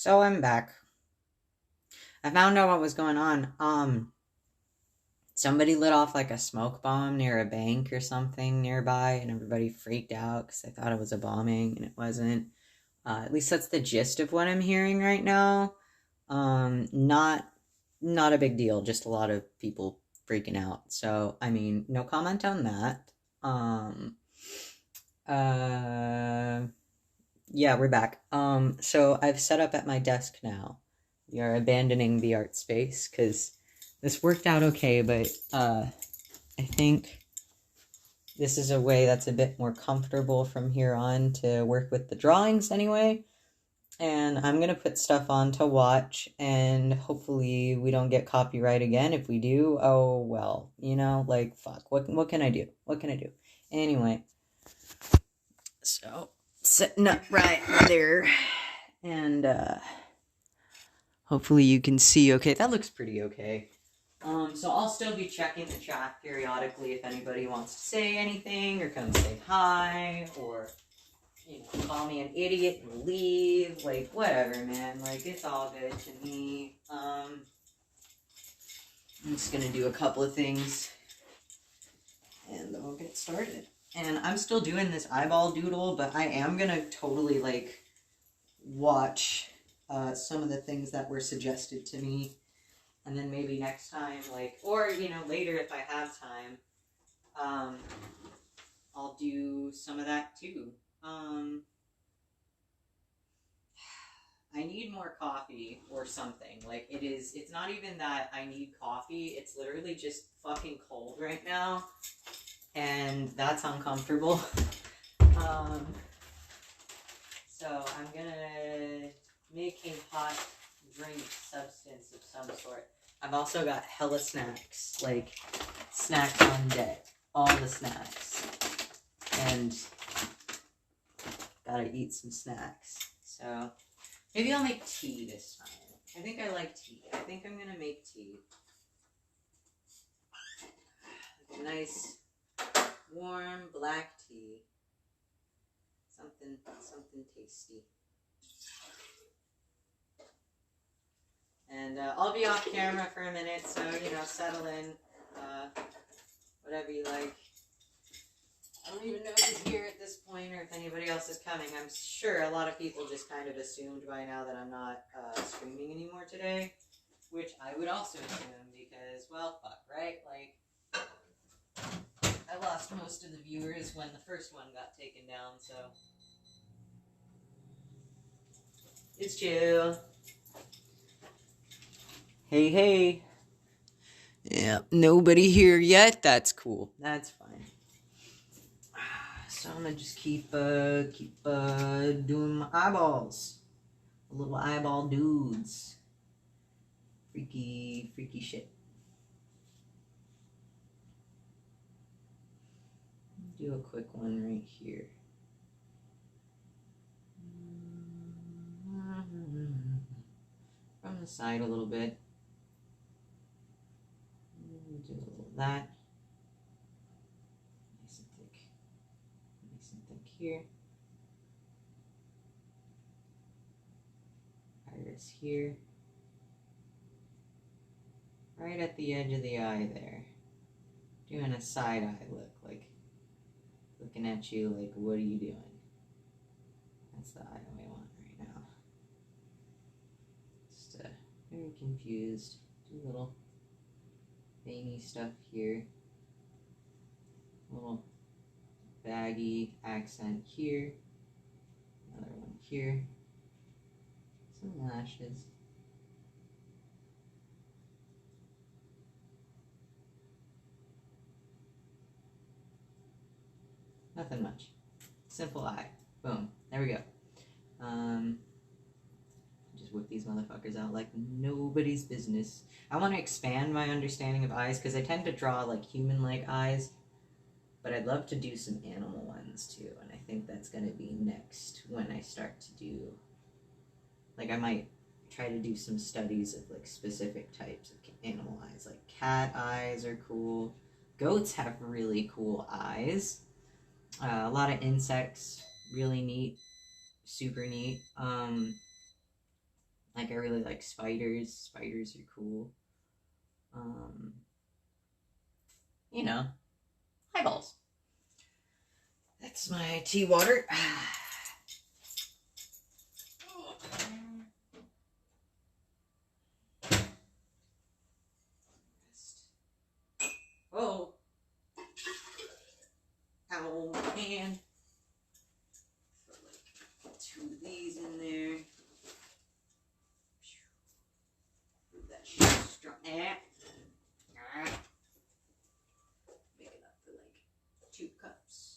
So I'm back. I found out what was going on. Somebody lit off like a smoke bomb near a bank or something nearby, and everybody freaked out because they thought it was a bombing, and it wasn't. At least that's the gist of what I'm hearing right now. Not not a big deal, just a lot of people freaking out. So I mean, no comment on that. Um, uh, yeah, we're back. So I've set up at my desk now. We are abandoning the art space because this worked out okay, but I think this is a way that's a bit more comfortable from here on to work with the drawings anyway. And I'm gonna put stuff on to watch, and hopefully we don't get copyright again. If we do, oh well, like fuck. What can I do? What can I do? Anyway, so setting up right there, and hopefully you can see okay. That looks pretty okay. So I'll still be checking the chat periodically if anybody wants to say anything or come say hi or call me an idiot and leave, like whatever, man. Like it's all good to me. I'm just gonna do a couple of things and then we'll get started. And I'm still doing this eyeball doodle, but I am gonna totally like watch some of the things that were suggested to me. And then maybe next time, like, or, later if I have time, I'll do some of that too. I need more coffee or something. Like, it's not even that I need coffee. It's literally just fucking cold right now. And that's uncomfortable. So I'm gonna make a hot drink substance of some sort. I've also got hella snacks, like snacks on deck, all the snacks, and gotta eat some snacks. So maybe I'll make tea this time. I think I like tea. I think I'm gonna make tea. Like a nice warm black tea. Something tasty. And I'll be off camera for a minute, so, settle in, whatever you like. I don't even know who's here at this point or if anybody else is coming. I'm sure a lot of people just kind of assumed by now that I'm not streaming anymore today, which I would also assume because, well, fuck, right? Like, I lost most of the viewers when the first one got taken down, so it's chill. Hey, hey. Yeah, nobody here yet. That's cool. That's fine. So I'm gonna just keep doing my eyeballs. Little eyeball dudes. Freaky shit. Do a quick one right here. From the side a little bit. Do a little of that. Nice and thick. Nice and thick here. Iris here. Right at the edge of the eye there. Doing a side eye look, like looking at you like, what are you doing? That's the eye we want right now. Just very confused. Do a little veiny stuff here. A little baggy accent here. Another one here. Some lashes. Nothing much. Simple eye. Boom. There we go. Just whip these motherfuckers out like nobody's business. I want to expand my understanding of eyes because I tend to draw like human-like eyes, but I'd love to do some animal ones too, and I think that's going to be next when I start to do, like I might try to do some studies of like specific types of animal eyes. Like cat eyes are cool. Goats have really cool eyes. A lot of insects, really neat, super neat. Like, I really like spiders. Spiders are cool. You know, eyeballs. That's my tea water. Oh. Ow, man. Put like 2 of these in there. Move that shit strong. Big enough for like 2 cups.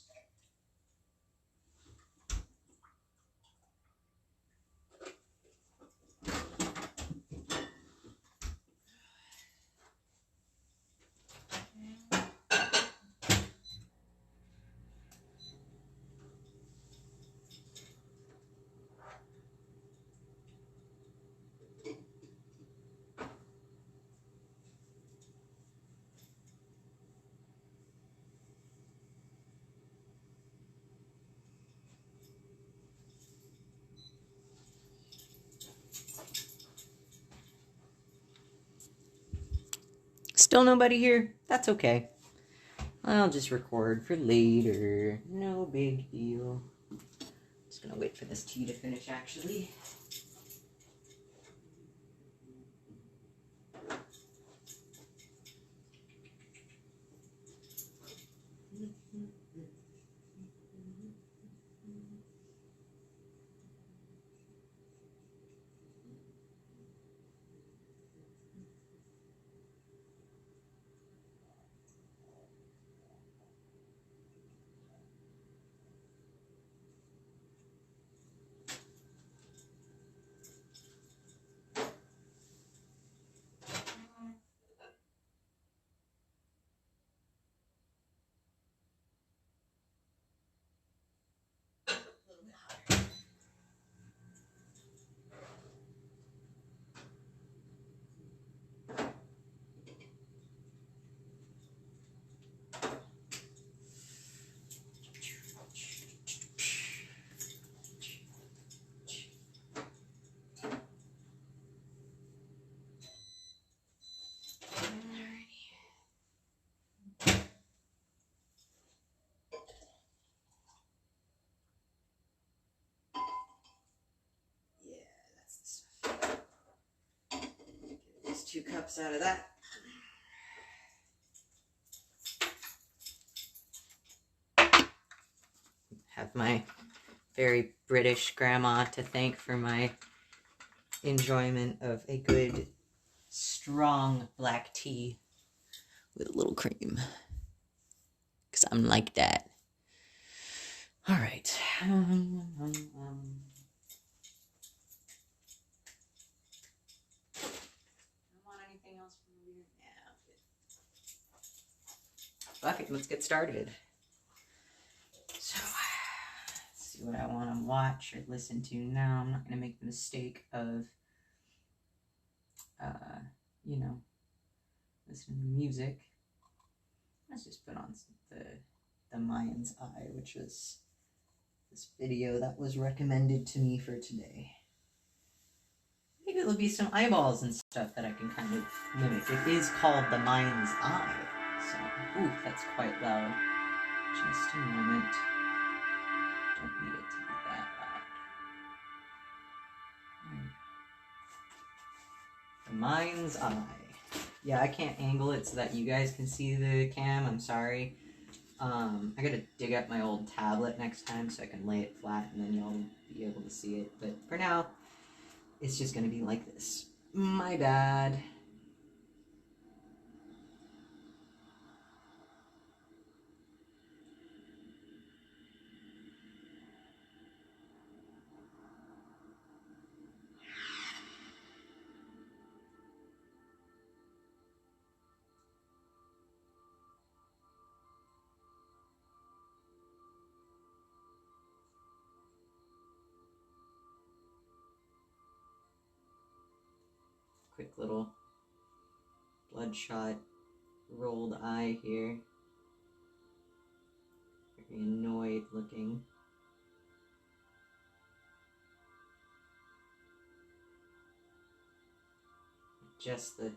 Still nobody here? That's okay. I'll just record for later. No big deal. Just gonna wait for this tea to finish, actually. There's 2 cups out of that. Have my very British grandma to thank for my enjoyment of a good, strong black tea with a little cream. Because I'm like that. All right. Fuck it, let's get started. So, let's see what I want to watch or listen to now. I'm not going to make the mistake of, you know, listening to music. Let's just put on the Mind's Eye, which was this video that was recommended to me for today. Maybe there'll be some eyeballs and stuff that I can kind of mimic. It is called the Mind's Eye. So, ooh, that's quite loud. Just a moment. Don't need it to be that loud. The Mind's Eye. Yeah, I can't angle it so that you guys can see the cam. I'm sorry. I gotta dig up my old tablet next time so I can lay it flat and then y'all be able to see it. But for now, it's just gonna be like this. My bad. Quick little bloodshot rolled eye here. Very annoyed looking. just the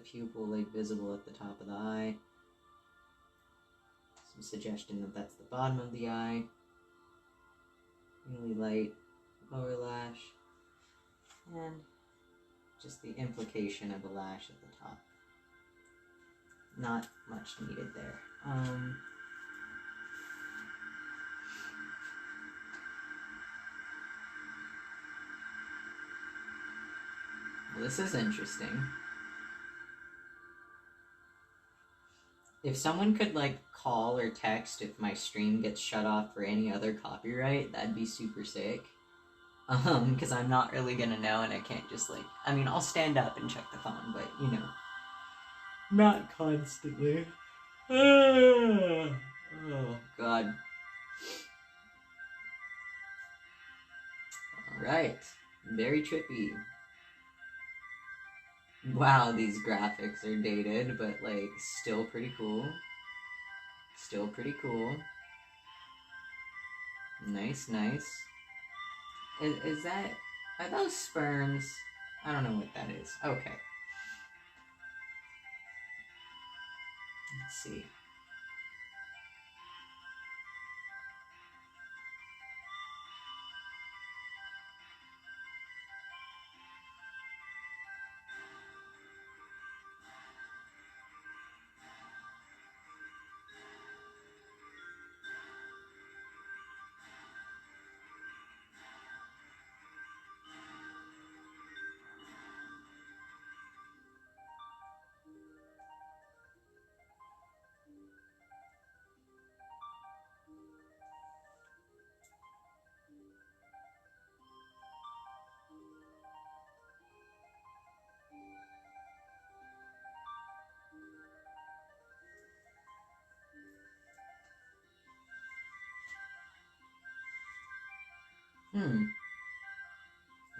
pupil like visible at the top of the eye. Some suggestion that that's the bottom of the eye. Really light lower lash. And just the implication of a lash at the top. Not much needed there. Well, this is interesting. If someone could like call or text if my stream gets shut off for any other copyright, that'd be super sick. Because I'm not really gonna know, and I can't just like, I mean, I'll stand up and check the phone, but you know, not constantly. Oh God. Alright, very trippy. Wow, these graphics are dated, but like, still pretty cool. Still pretty cool. Nice, nice. Is that, are those sperms? I don't know what that is. Okay. Let's see.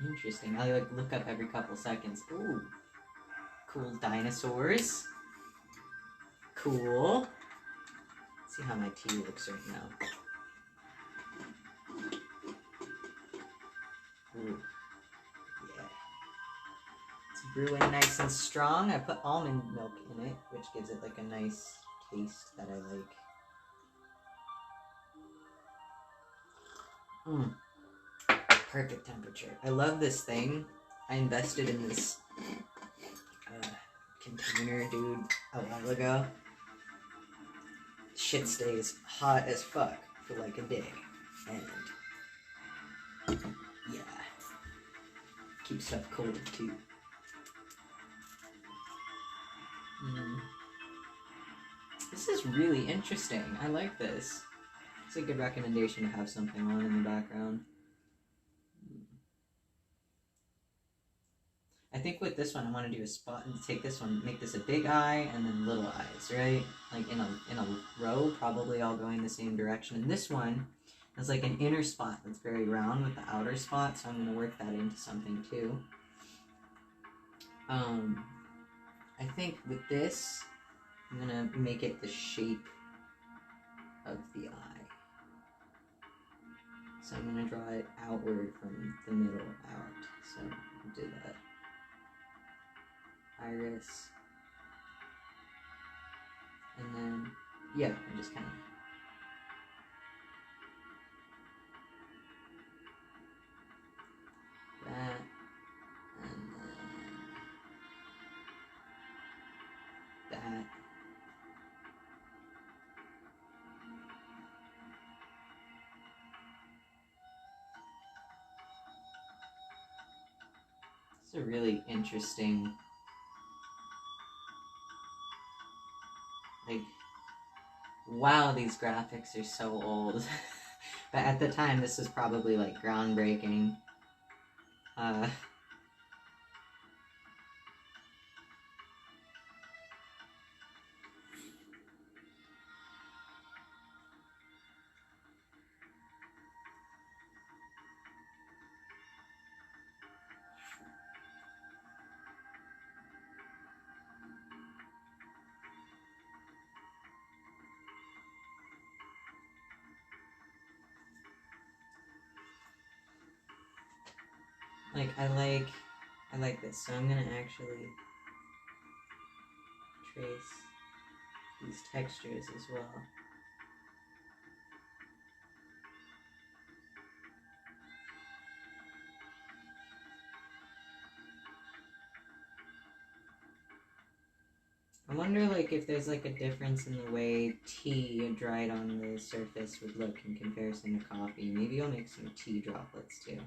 Interesting. I like look up every couple seconds. Ooh. Cool dinosaurs. Cool. Let's see how my tea looks right now. Ooh. Yeah. It's brewing nice and strong. I put almond milk in it, which gives it like a nice taste that I like. Perfect temperature. I love this thing. I invested in this container, dude, a while ago. Shit stays hot as fuck for like a day. And yeah. Keeps stuff cold too. This is really interesting. I like this. It's a good recommendation to have something on in the background. I think with this one, I want to do a spot and take this one, make this a big eye and then little eyes, right? Like in a row, probably all going the same direction. And this one has like an inner spot that's very round with the outer spot, so I'm going to work that into something too. I think with this, I'm going to make it the shape of the eye. So I'm going to draw it outward from the middle out. So I'll do that. Iris. And then, yeah, I'm just kind of that. And then that. It's a really interesting, like, wow, these graphics are so old. But at the time, this was probably, like, groundbreaking. Like, I I like this, so I'm gonna actually trace these textures as well. I wonder, like, if there's, like, a difference in the way tea dried on the surface would look in comparison to coffee. Maybe I'll make some tea droplets, too.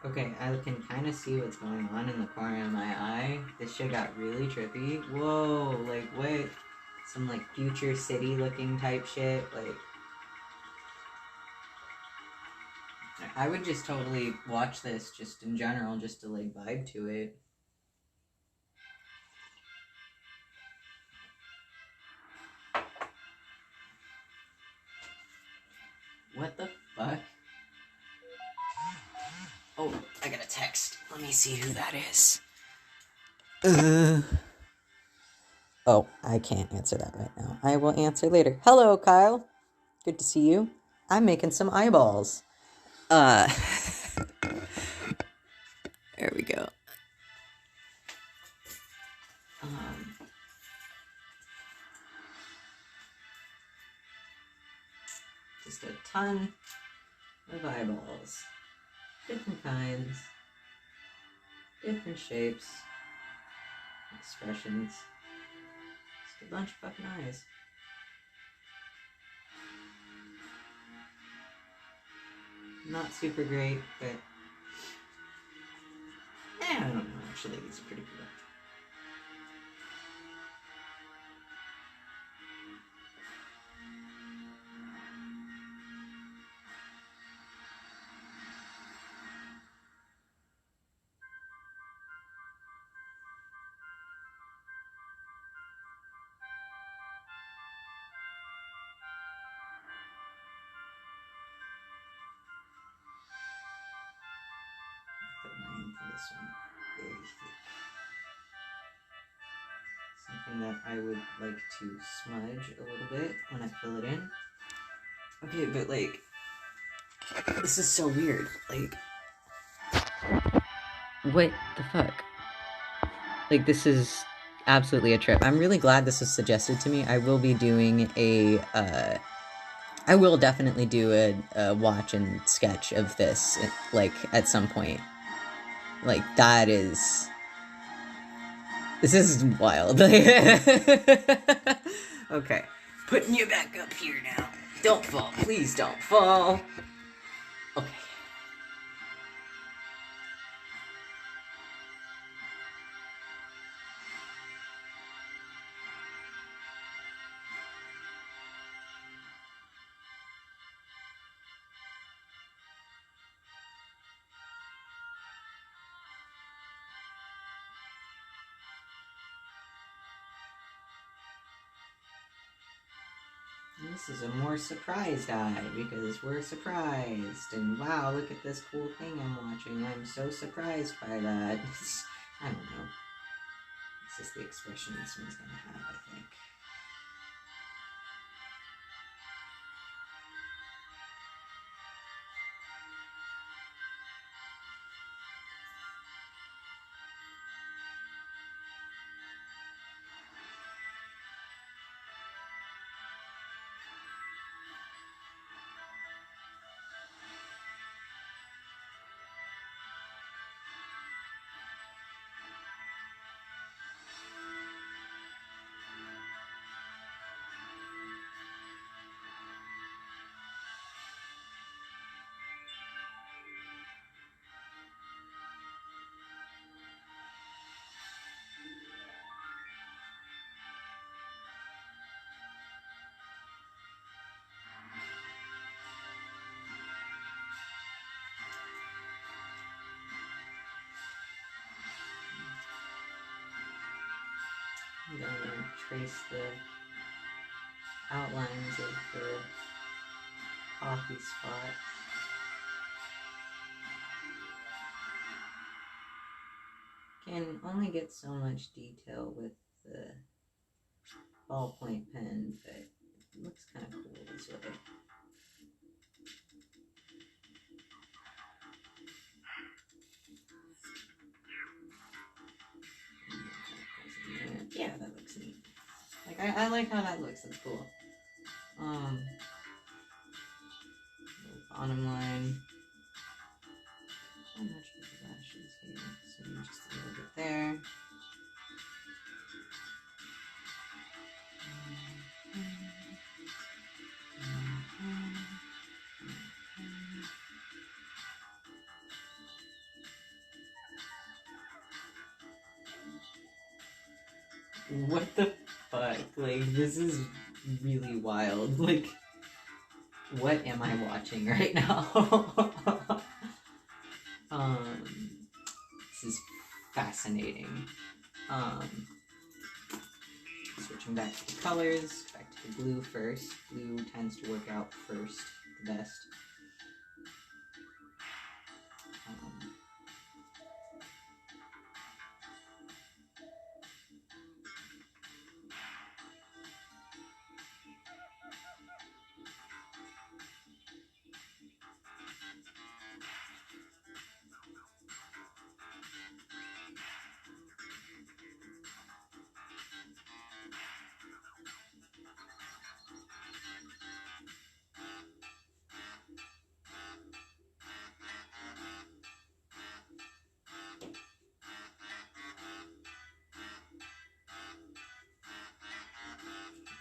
Okay, I can kind of see what's going on in the corner of my eye. This shit got really trippy. Whoa, like what? Some like future city looking type shit. Like, I would just totally watch this just in general, just to like vibe to it. What the fuck? Oh, I got a text. Let me see who that is. Oh, I can't answer that right now. I will answer later. Hello, Kyle. Good to see you. I'm making some eyeballs. There we go. Just a ton of eyeballs. Different kinds. Different shapes. Expressions. Just a bunch of fucking eyes. Not super great, but I don't know, actually these are pretty cool. Put mine for this one. Very thick. Something that I would like to smudge a little bit when I fill it in. Okay, but like, this is so weird. Like, what the fuck? Like, this is absolutely a trip. I'm really glad this was suggested to me. I will be doing I will definitely do a watch and sketch of this, like, at some point. Like, this is wild. Okay, putting you back up here now. Don't fall, please don't fall. Okay. This is a more surprised eye because we're surprised. And wow, look at this cool thing I'm watching. I'm so surprised by that. I don't know. This is the expression this one's gonna have, I think. And then I'm going to trace the outlines of the coffee spot. Can only get so much detail with the ballpoint pen, but it looks kind of cool this way. Yeah, that looks neat. Like I like how that looks. That's cool. Bottom line. How much of the lashes here? So just a little bit there. What the fuck? Like, this is really wild. Like, what am I watching right now? This is fascinating. Switching back to the colors, back to the blue first. Blue tends to work out first, the best.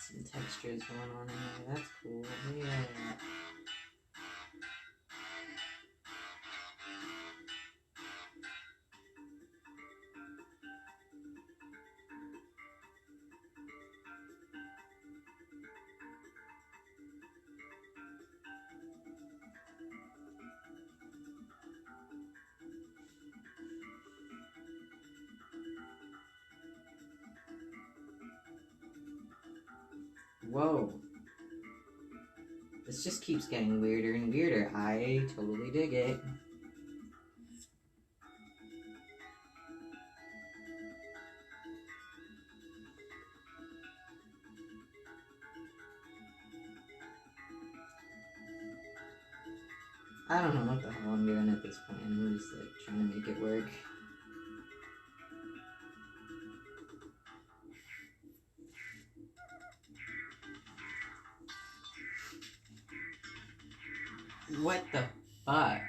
Some textures going on in there. That's cool. Yeah. Whoa. This just keeps getting weirder and weirder. I totally dig it. I don't know what the hell I'm doing at this point. I'm just like trying to make it work. What the fuck?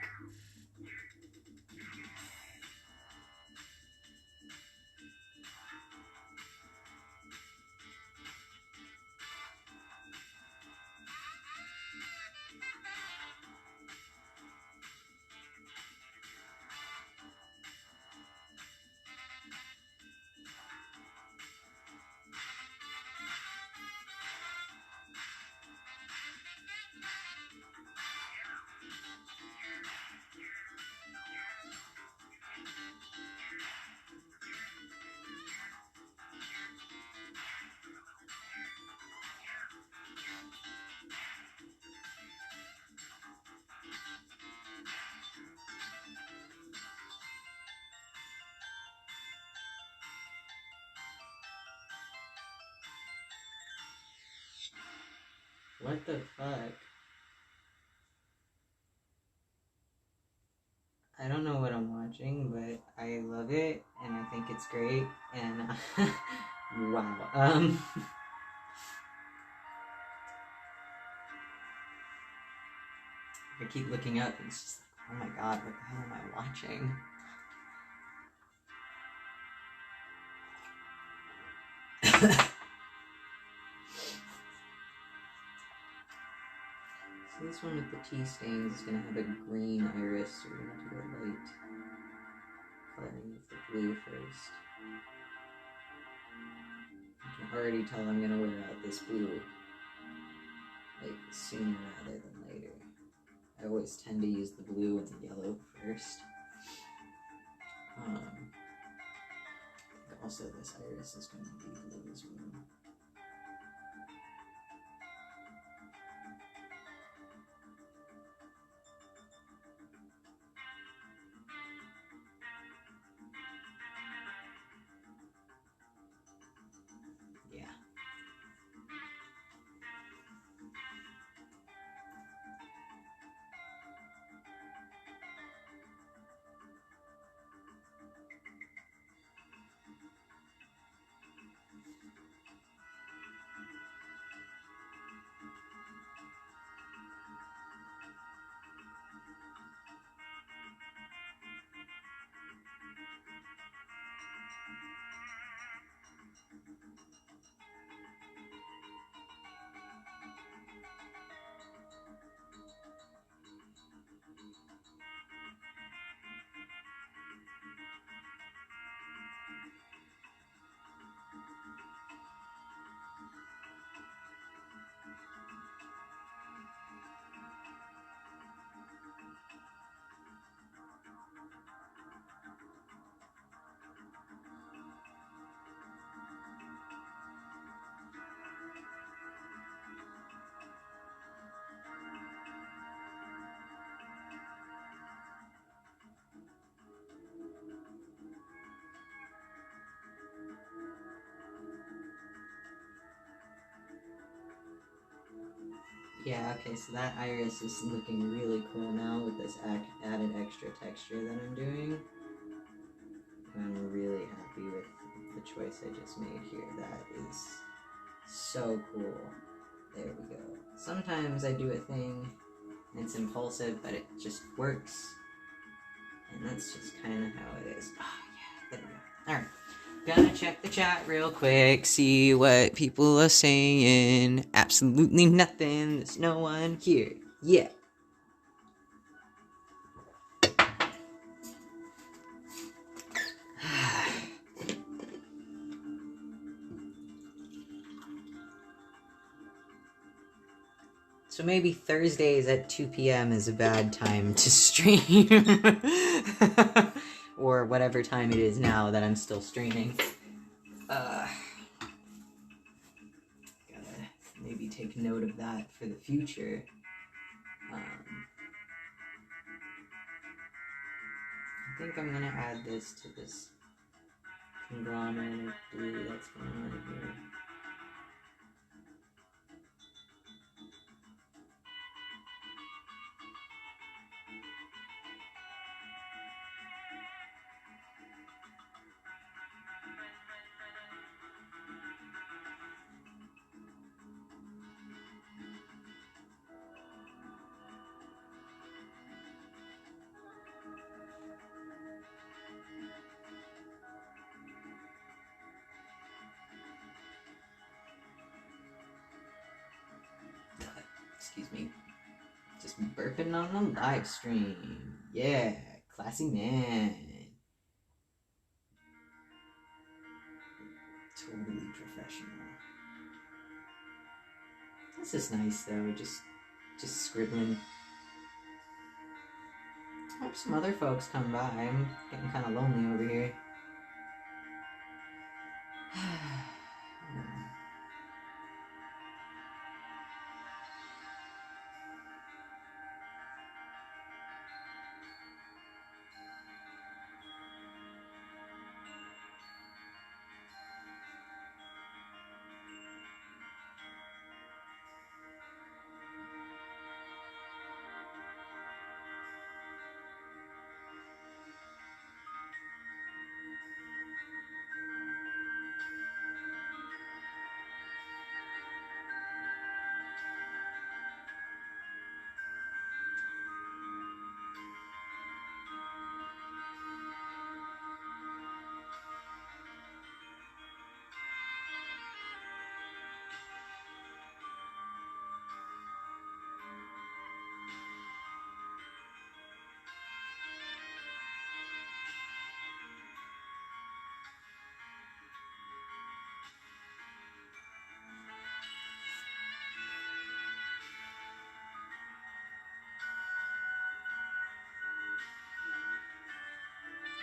What the fuck? I don't know what I'm watching, but I love it, and I think it's great, and wow. I keep looking up, and it's just like, oh my god, what the hell am I watching? So this one with the tea stains is going to have a green iris, so we're going to do a light coloring with the blue first. You can already tell I'm going to wear out this blue like sooner rather than later. I always tend to use the blue and the yellow first. I Also, this iris is going to be blue as well. Yeah. Yeah, okay, so that iris is looking really cool now with this added extra texture that I'm doing. I'm really happy with the choice I just made here. That is so cool. There we go. Sometimes I do a thing and it's impulsive, but it just works. And that's just kind of how it is. Oh, yeah, there we go. Alright. Gonna check the chat real quick, see what people are saying. Absolutely nothing. There's no one here. Yeah. So maybe Thursdays at 2 p.m. is a bad time to stream. Or whatever time it is now that I'm still streaming. Gotta maybe take note of that for the future. I think I'm gonna add this to this conglomerate of blue that's going on here. Excuse me. Just burping on the live stream. Yeah, classy man. Totally professional. This is nice though, just scribbling. I hope some other folks come by. I'm getting kind of lonely over here.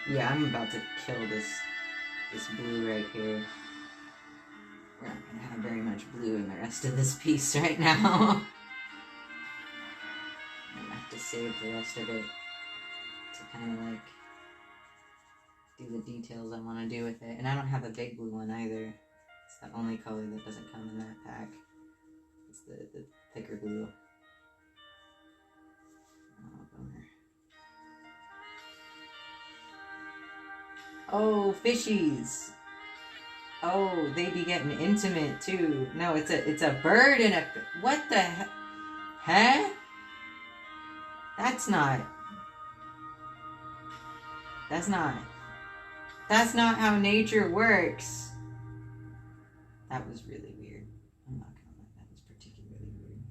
Yeah, I'm about to kill this this blue right here. We're not going to have very much blue in the rest of this piece right now. I'm going to have to save the rest of it to kind of like do the details I want to do with it. And I don't have a big blue one either. It's the only color that doesn't come in that pack. It's the thicker blue. Oh, bummer. Oh, fishies! Oh, they be getting intimate too. No, it's a bird and a... What the heck? Huh? That's not how nature works. That was really weird. I'm not gonna lie, that was particularly weird.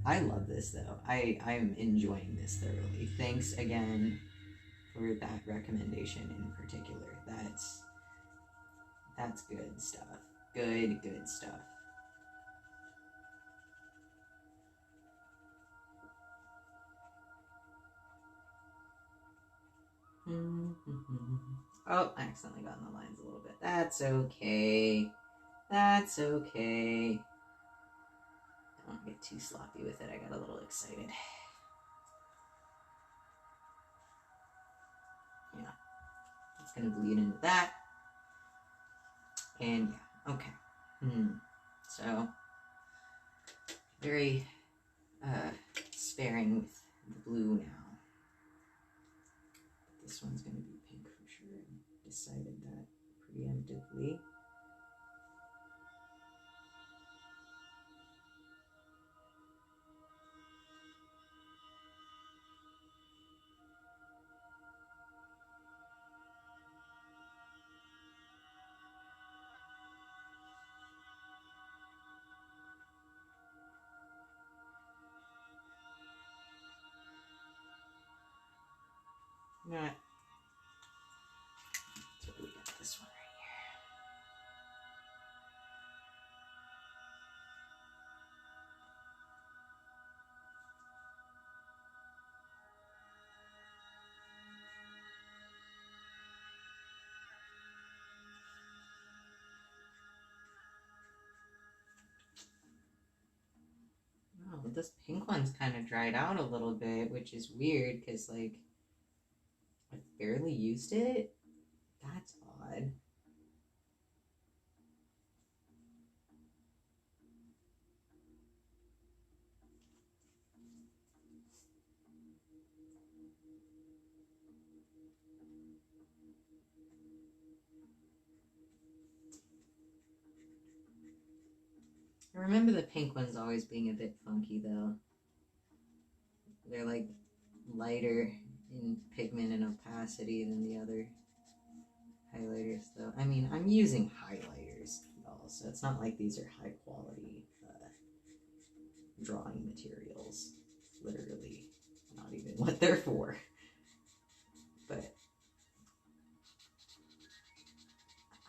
I love this though. I'm enjoying this thoroughly. Thanks again for that recommendation in particular. That's good stuff. Good stuff. Oh, I accidentally got in the lines a little bit. That's okay. That's okay. I don't get too sloppy with it. I got a little excited. Yeah. It's going to bleed into that. And yeah, okay. So, very sparing with the blue now. This one's going to be pink for sure. I decided that preemptively. Alright. So we got this one right here. Oh, this pink one's kind of dried out a little bit, which is weird because, like, I barely used it. That's odd. I remember the pink ones always being a bit funky though. They're like lighter in pigment and opacity than the other highlighters though. I mean, I'm using highlighters y'all, so it's not like these are high quality drawing materials. Literally not even what they're for. But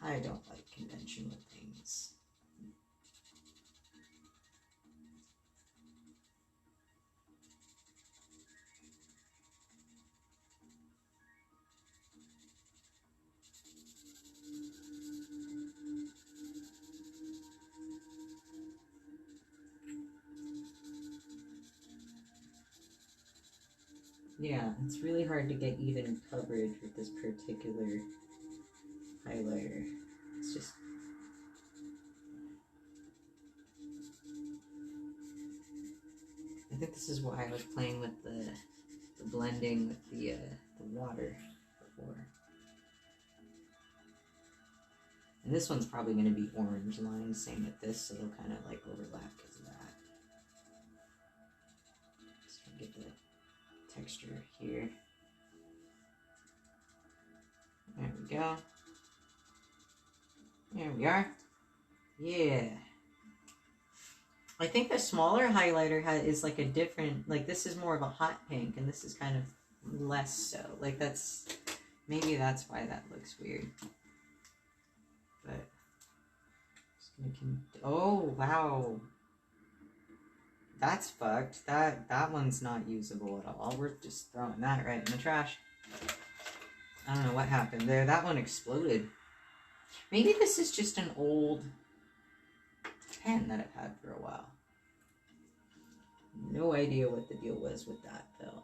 I don't like conventional things. Yeah, it's really hard to get even coverage with this particular highlighter. It's just... I think this is why I was playing with the blending with the water before. And this one's probably going to be orange lines, same with this, so they'll kind of like overlap because of that. Just trying to get the texture here. There we go. There we are. Yeah. I think the smaller highlighter is like a different, like this is more of a hot pink and this is kind of less so. Like that's, maybe that's why that looks weird. But, just gonna oh wow. That's fucked. That one's not usable at all. We're just throwing that right in the trash. I don't know what happened there. That one exploded. Maybe this is just an old pen that I've had for a while. No idea what the deal was with that, though.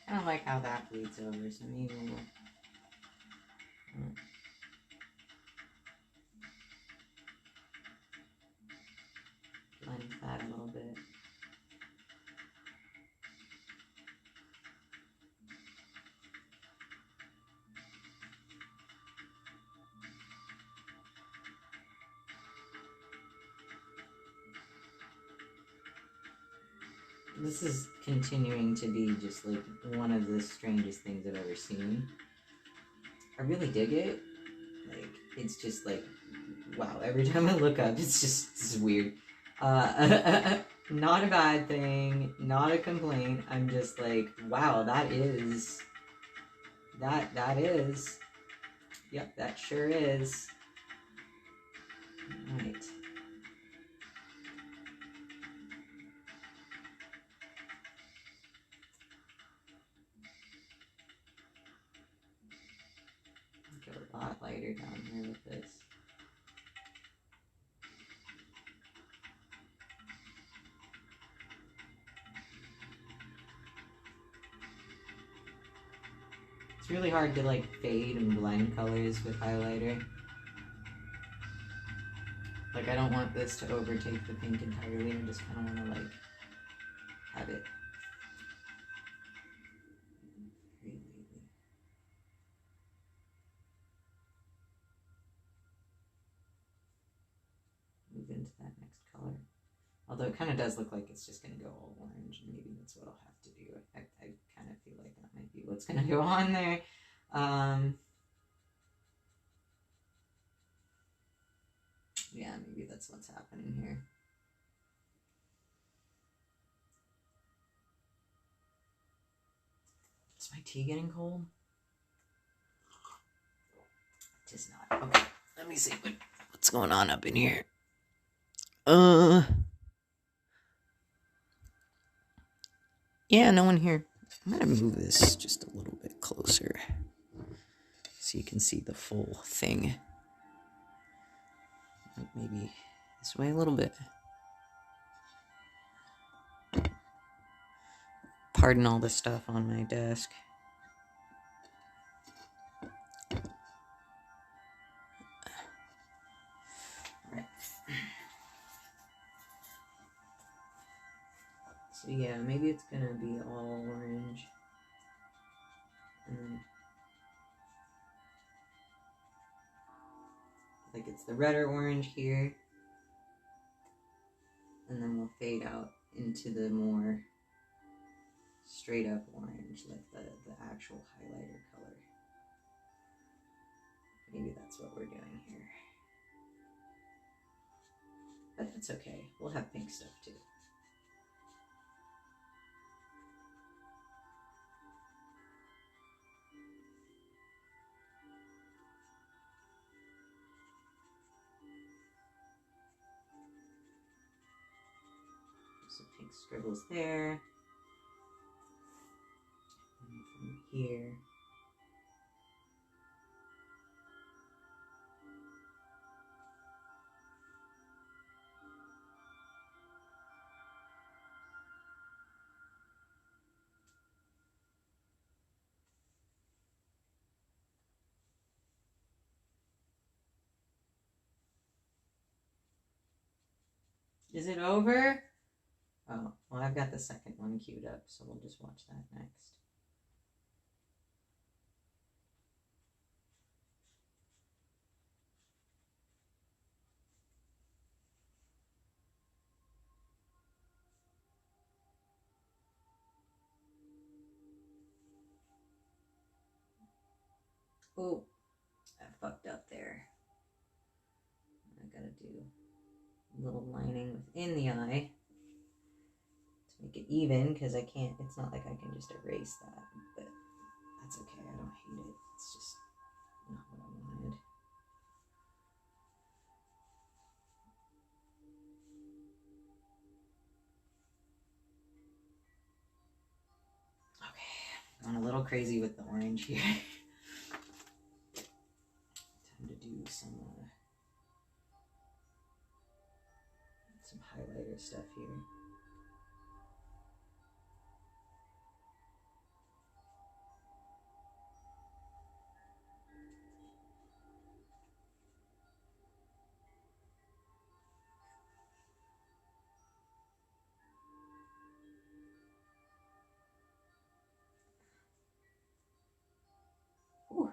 I don't like how that bleeds over, so maybe we'll blend that a little bit. This is continuing to be just like one of the strangest things I've ever seen. I really dig it. Like, it's just like, wow, every time I look up, it's weird. Not a bad thing, not a complaint. I'm just like, wow, that is. Yep, that sure is. Alright. Go a lot lighter down here with this. It's really hard to like fade and blend colors with highlighter. Like, I don't want this to overtake the pink entirely. I just kind of want to like have it. Move into that next color. Although it kind of does look like it's just going to go all orange, and maybe that's what I'll have to do. I kind of feel like that might be what's going to go on there. Yeah, maybe that's what's happening here. Is my tea getting cold? It is not. Okay, let me see what's going on up in here. Yeah, no one here. I'm gonna move this just a little bit closer so you can see the full thing. Like maybe this way a little bit. Pardon all the stuff on my desk. Right. So yeah, maybe it's gonna be all orange. And then, like, it's the red or orange here. And then we'll fade out into the more straight up orange, like the actual highlighter color. That's what we're doing here. But that's okay. We'll have pink stuff too. Some pink scribbles there. And from here. Is it over? Oh, well, I've got the second one queued up, so we'll just watch that next. Oh, I fucked up there. I gotta do a little lining within the eye to make it even, because I can't, it's not like I can just erase that, but that's okay, I don't hate it, it's just not what I wanted. Okay, going a little crazy with the orange here. Time to do some highlighter stuff here. Ooh.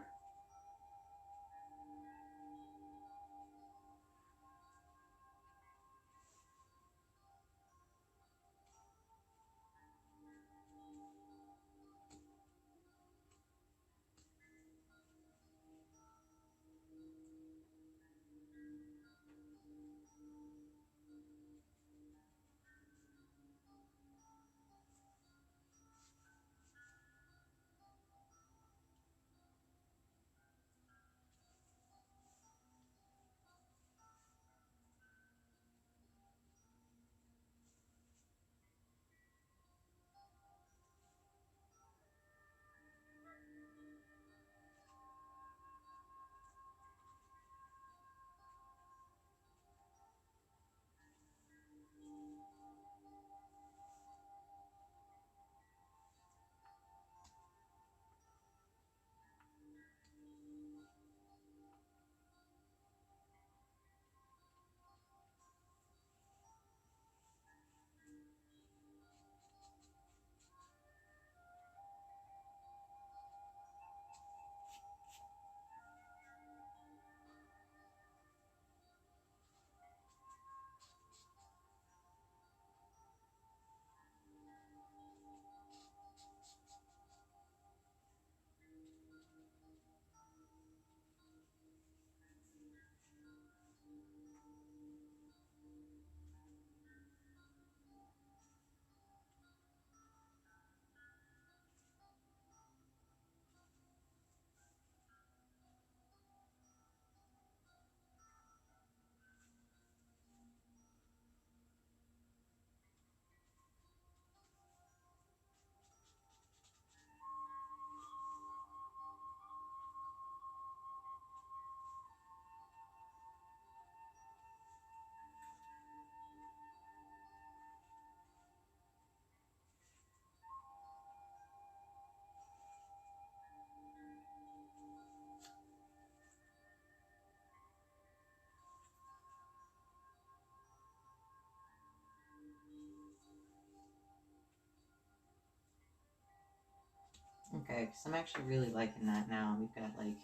Okay, because I'm actually really liking that now. We've got like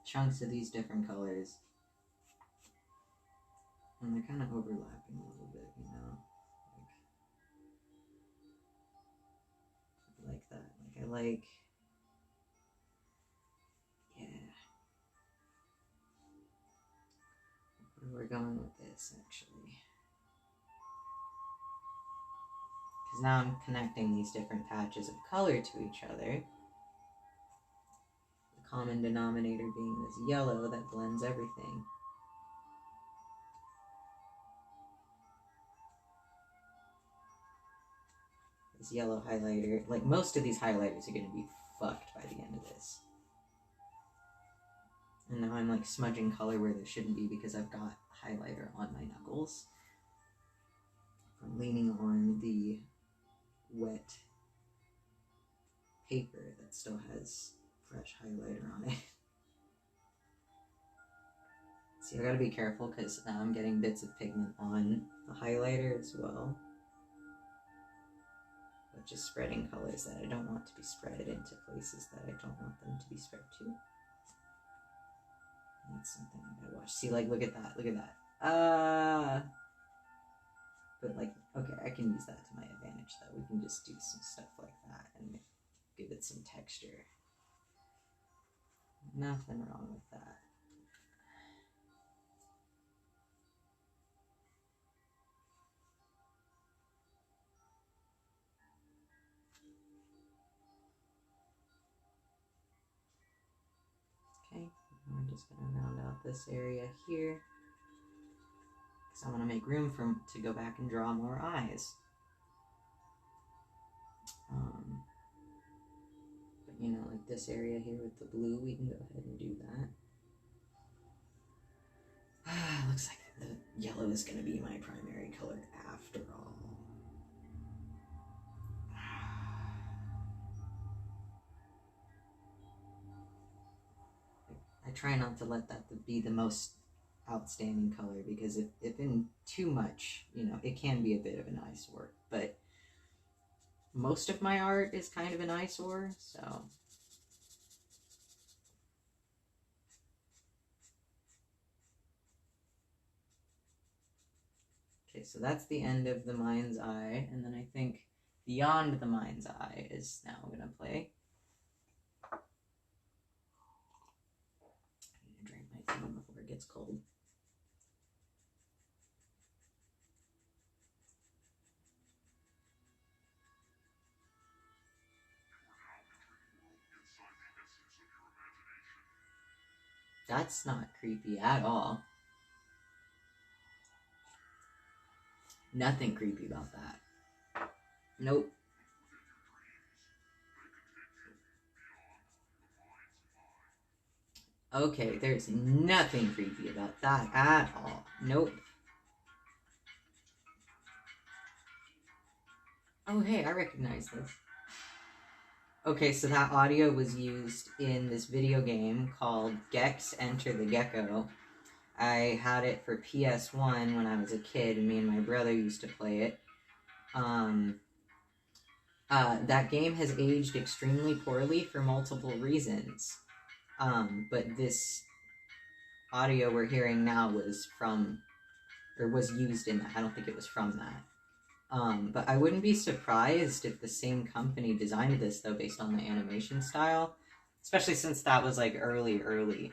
chunks of these different colors. And they're kind of overlapping a little bit, you know? Like that. Like, I like... Yeah. going with this, actually. Because now I'm connecting these different patches of color to each other. The common denominator being this yellow that blends everything. This yellow highlighter, like most of these highlighters are going to be fucked by the end of this. And now I'm like smudging color where there shouldn't be because I've got highlighter on my knuckles. I'm leaning on the wet paper that still has fresh highlighter on it. See, I gotta be careful because now I'm getting bits of pigment on the highlighter as well. But just spreading colors that I don't want to be spread into places that I don't want them to be spread to. That's something I gotta watch. See, like, look at that, look at that. But like, okay, I can use that to my advantage though. We can just do some stuff like that and give it some texture. Nothing wrong with that. Okay, we're just gonna round out this area here. Because I want to make room to go back and draw more eyes. But you know, like this area here with the blue, we can go ahead and do that. Looks like the yellow is going to be my primary color after all. I try not to let that be the most outstanding color because if in too much, you know, it can be a bit of an eyesore. But most of my art is kind of an eyesore, so. Okay, so that's the end of the mind's eye, and then I think beyond the mind's eye is now gonna play. I need to drink my tea before it gets cold. That's not creepy at all. Nothing creepy about that. Nope. Okay, there's nothing creepy about that at all. Nope. Oh, hey, I recognize this. Okay, so that audio was used in this video game called Gex Enter the Gecko. I had it for PS1 when I was a kid, and me and my brother used to play it. That game has aged extremely poorly for multiple reasons. But this audio we're hearing now was used in that. I don't think it was from that. But I wouldn't be surprised if the same company designed this, though, based on the animation style. Especially since that was, like, early.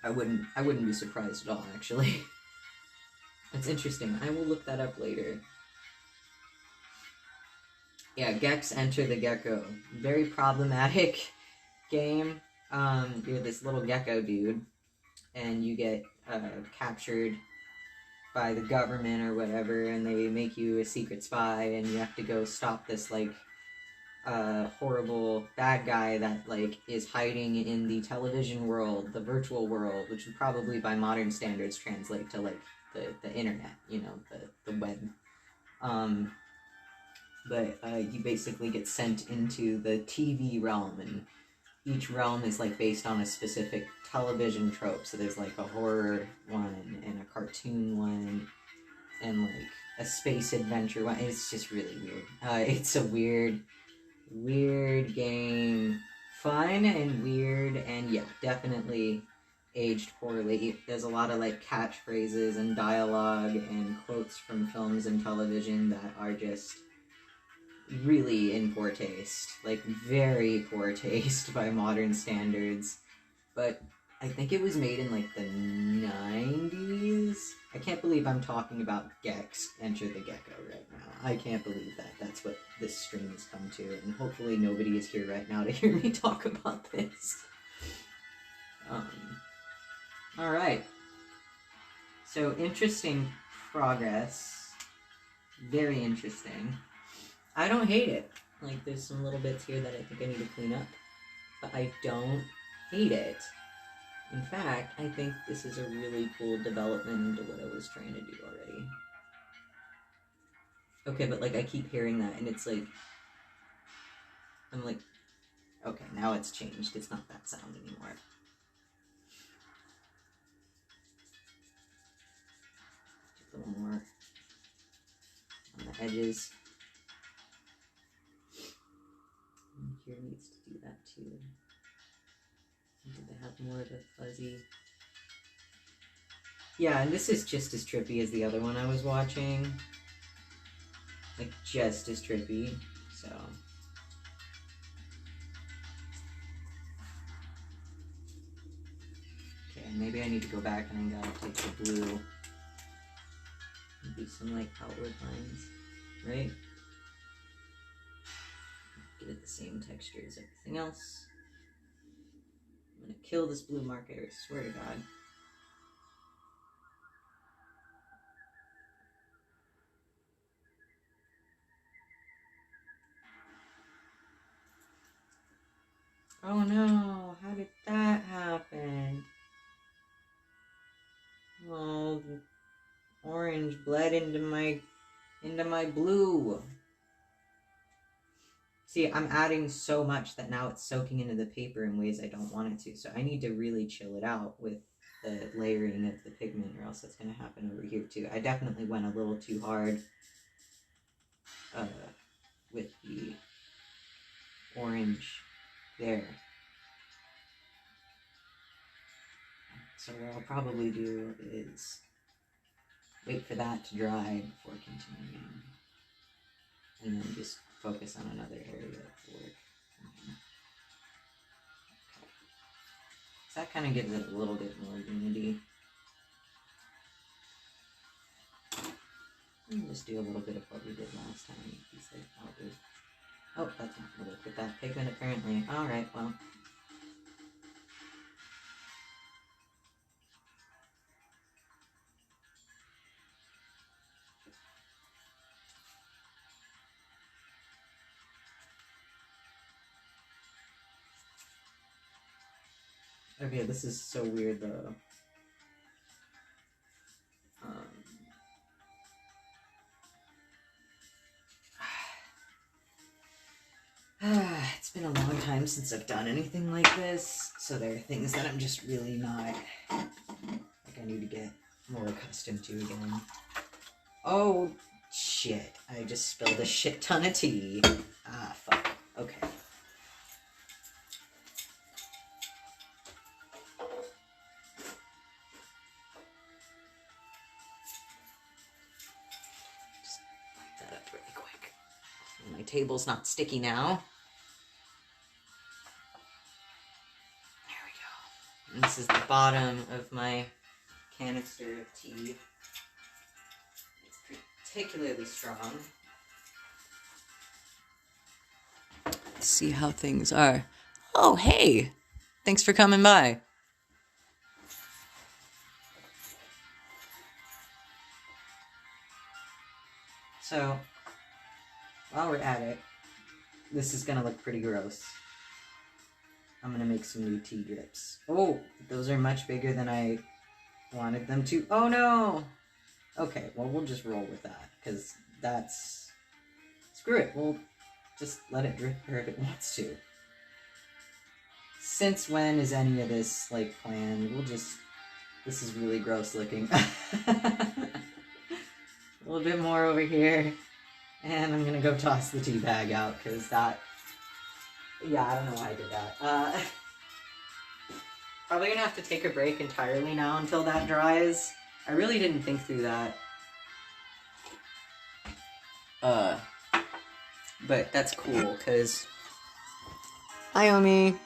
I wouldn't be surprised at all, actually. That's interesting. I will look that up later. Yeah, Gex Enter the Gecko. Very problematic game. You're this little gecko dude, and you get captured by the government or whatever, and they make you a secret spy, and you have to go stop this, like, horrible bad guy that, like, is hiding in the television world, the virtual world, which would probably by modern standards translate to, like, the internet, you know, the web. But you basically get sent into the TV realm, and each realm is, like, based on a specific television trope. So there's, like, a horror one, and a cartoon one, and, like, a space adventure one. It's just really weird. It's a weird game. Fun and weird, and yeah, definitely aged poorly. There's a lot of, like, catchphrases and dialogue and quotes from films and television that are just really in poor taste. Like, very poor taste by modern standards. But I think it was made in, like, the 90s? I can't believe I'm talking about Gex, Enter the Gecko, right now. I can't believe that. That's what this stream has come to, and hopefully nobody is here right now to hear me talk about this. Alright. So, interesting progress. Very interesting. I don't hate it. Like, there's some little bits here that I think I need to clean up. But I don't hate it. In fact, I think this is a really cool development into what I was trying to do already. Okay, but, like, I keep hearing that, and it's like... I'm like... Okay, now it's changed. It's not that sound anymore. A little more on the edges. And here needs to do that too. Did they have more of a fuzzy? Yeah, and this is just as trippy as the other one I was watching. Like, just as trippy, so... Okay, maybe I need to go back and I gotta take the blue and do some, like, outward lines, right? Get it the same texture as everything else. I'm gonna kill this blue marker, I swear to God. Oh no, how did that happen? Oh, the orange bled into my blue. See, I'm adding so much that now it's soaking into the paper in ways I don't want it to. So I need to really chill it out with the layering of the pigment, or else that's going to happen over here too. I definitely went a little too hard with the orange there. So what I'll probably do is wait for that to dry before continuing, and then just focus on another area of work. Okay. So that kind of gives it a little bit more unity. And just do a little bit of what we did last time. These like outward. Oh, that's not going to work with that pigment apparently. Alright, well. Okay, this is so weird though. It's been a long time since I've done anything like this, so there are things that I'm just really not, like, I need to get more accustomed to again. Oh, shit. I just spilled a shit ton of tea. Ah, fuck. Okay. Just wipe that up really quick. My table's not sticky now. And this is the bottom of my canister of tea. It's particularly strong. Let's see how things are. Oh, hey! Thanks for coming by. So, while we're at it, this is gonna look pretty gross. I'm gonna make some new tea drips. Oh, those are much bigger than I wanted them to. Oh no! Okay, well, we'll just roll with that, because that's... Screw it, we'll just let it drip where it wants to. Since when is any of this, like, planned? We'll just... This is really gross looking. A little bit more over here. And I'm gonna go toss the tea bag out, because that... Yeah, I don't know why I did that. Probably gonna have to take a break entirely now until that dries. I really didn't think through that. But that's cool, because... Hi, Omi!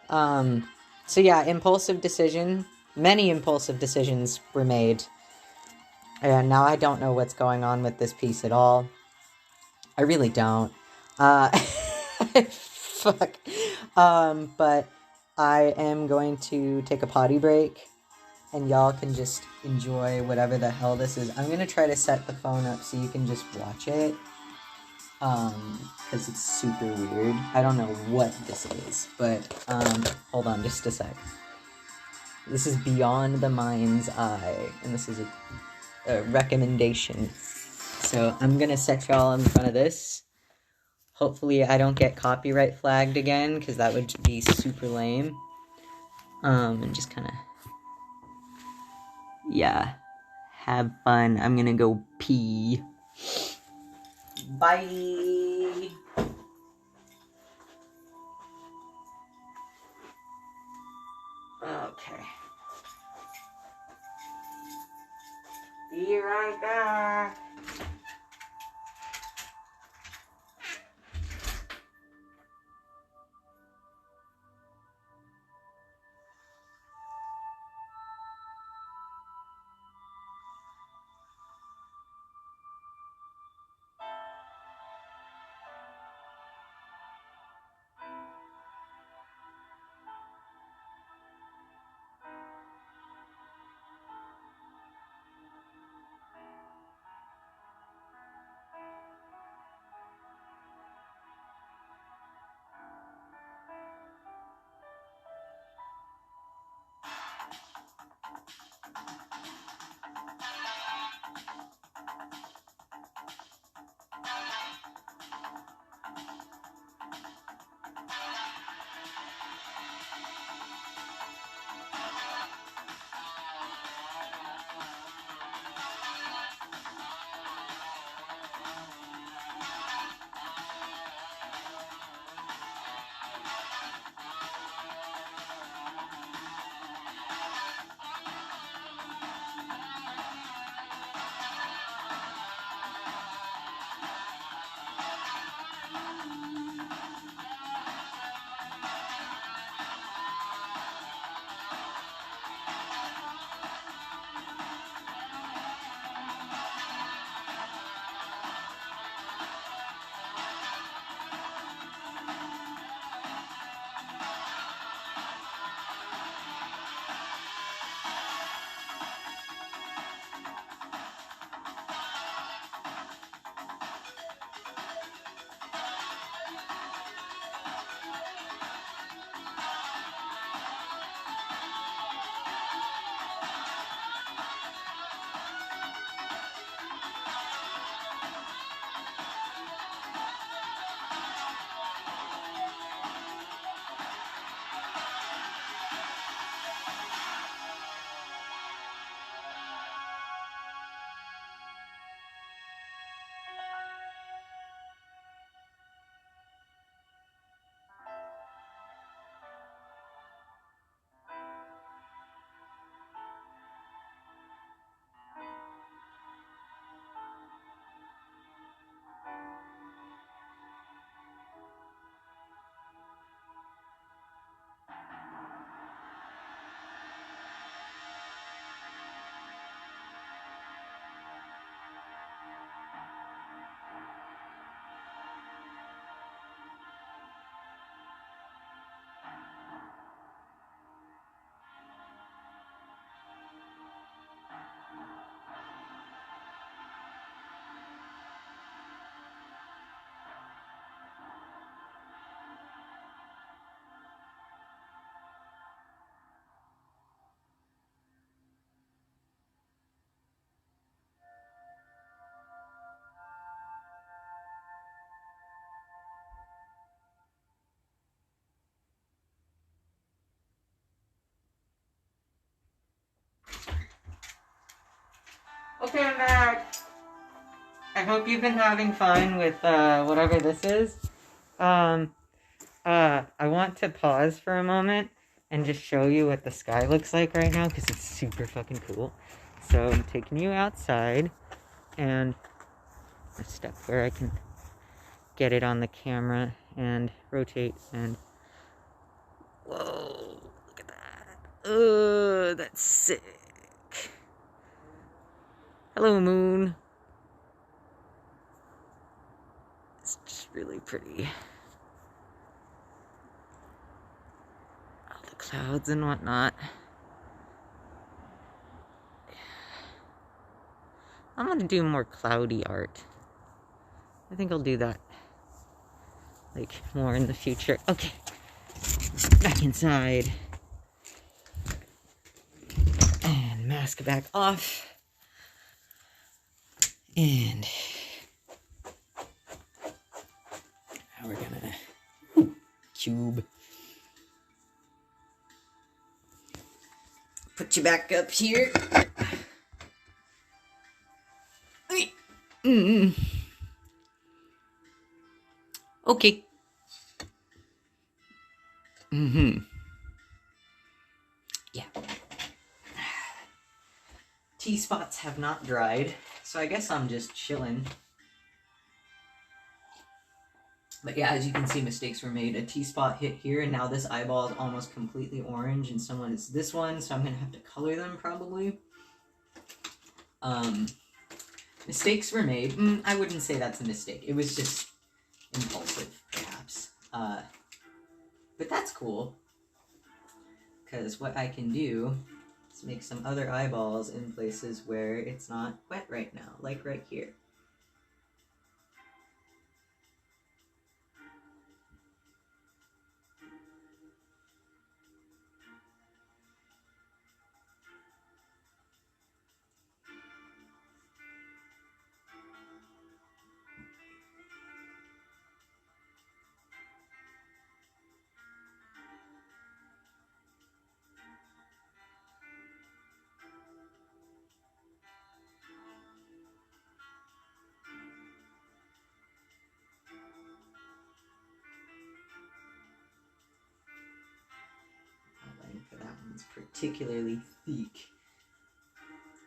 So yeah, impulsive decision. Many impulsive decisions were made. And now I don't know what's going on with this piece at all. I really don't. Fuck. But I am going to take a potty break, and y'all can just enjoy whatever the hell this is. I'm gonna try to set the phone up so you can just watch it. Because it's super weird. I don't know what this is, but, hold on just a sec. This is Beyond the Mind's Eye, and this is a recommendation. So I'm gonna set y'all in front of this. Hopefully I don't get copyright flagged again, because that would be super lame. And just kind of... yeah. Have fun. I'm gonna go pee. Bye! Okay. Be right back! Okay, I'm back. I hope you've been having fun with whatever this is. I want to pause for a moment and just show you what the sky looks like right now, because it's super fucking cool. So I'm taking you outside, and a step where I can get it on the camera and rotate and... Whoa, look at that. Oh, that's sick. Hello, moon. It's just really pretty. All the clouds and whatnot. I'm gonna do more cloudy art. I think I'll do that, like, more in the future. Okay, back inside. And mask back off. And now we're gonna cube. Put you back up here. Okay. Yeah. T-spots have not dried, so I guess I'm just chilling. But yeah, as you can see, mistakes were made. A T-spot hit here, and now this eyeball is almost completely orange, and someone is this one, so I'm gonna have to color them probably. Mistakes were made. I wouldn't say that's a mistake. It was just impulsive, perhaps. But that's cool, because what I can do is make some other eyeballs in places where it's not wet right now, like right here. For that one's particularly thick.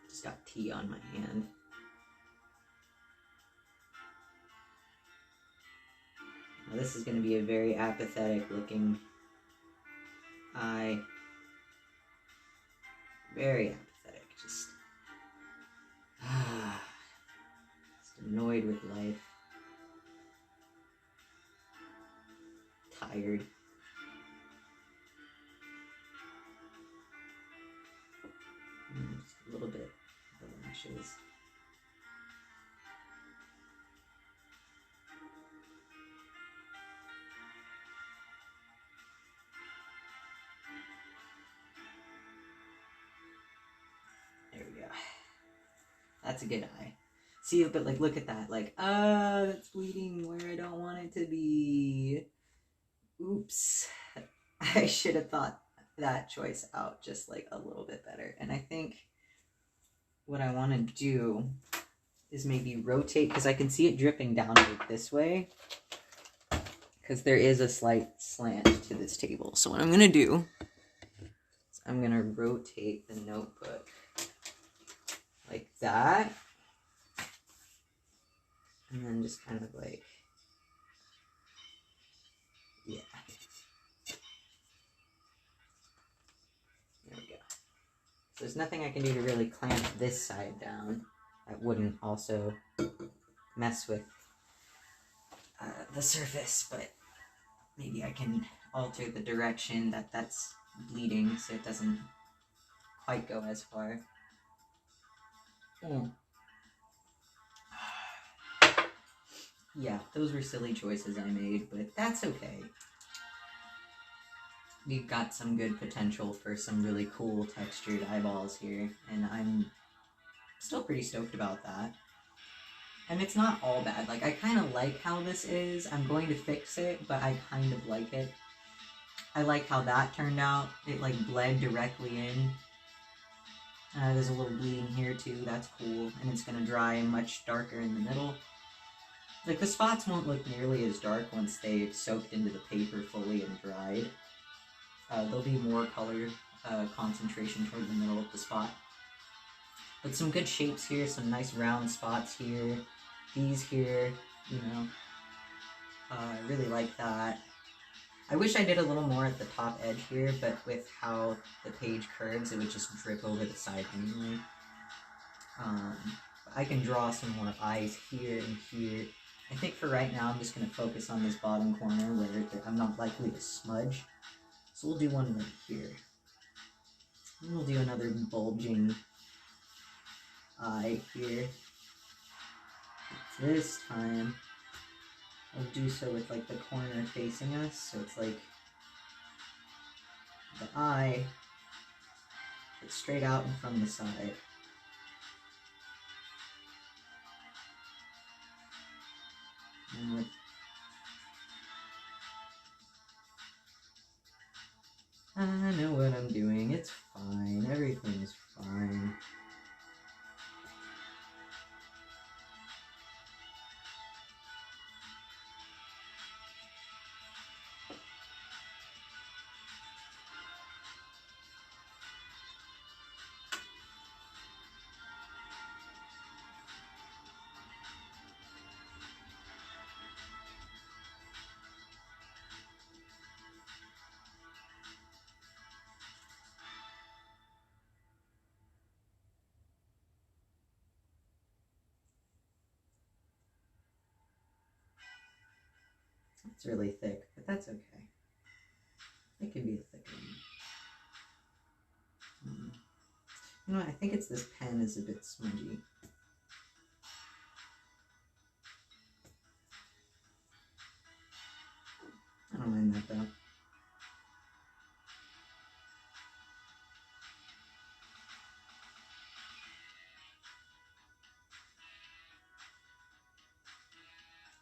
Just got tea on my hand. Now this is going to be a very apathetic looking eye. Very apathetic. Just annoyed with life. Tired. Just a little bit of the lashes. There we go. That's a good eye. See, but like, look at that. Like, that's bleeding where I don't want it to be. Oops. I should have thought that choice out just like a little bit better. And I think what I want to do is maybe rotate, because I can see it dripping down like this way, because there is a slight slant to this table. So what I'm going to do is I'm going to rotate the notebook like that, and then just kind of like, yeah. There we go. So there's nothing I can do to really clamp this side down that wouldn't also mess with the surface, but maybe I can alter the direction that that's bleeding so it doesn't quite go as far. Yeah, those were silly choices I made, but that's okay. We've got some good potential for some really cool textured eyeballs here, and I'm still pretty stoked about that. And it's not all bad. Like, I kind of like how this is. I'm going to fix it, but I kind of like it. I like how that turned out. It, like, bled directly in. There's a little bleeding here, too. That's cool. And it's going to dry much darker in the middle. Like, the spots won't look nearly as dark once they've soaked into the paper fully and dried. There'll be more color concentration toward the middle of the spot. But some good shapes here, some nice round spots here. These here, you know. I really like that. I wish I did a little more at the top edge here, but with how the page curves, it would just drip over the side anyway. I can draw some more eyes here and here. I think for right now, I'm just going to focus on this bottom corner where I'm not likely to smudge. So we'll do one right here. And we'll do another bulging eye here. This time, I'll do so with like the corner facing us, so it's like the eye, it's straight out and from the side. And I know what I'm doing, it's fine, everything's fine. It's really thick, but that's okay. It can be a thicker one. You know, I think it's this pen is a bit smudgy. I don't mind that though.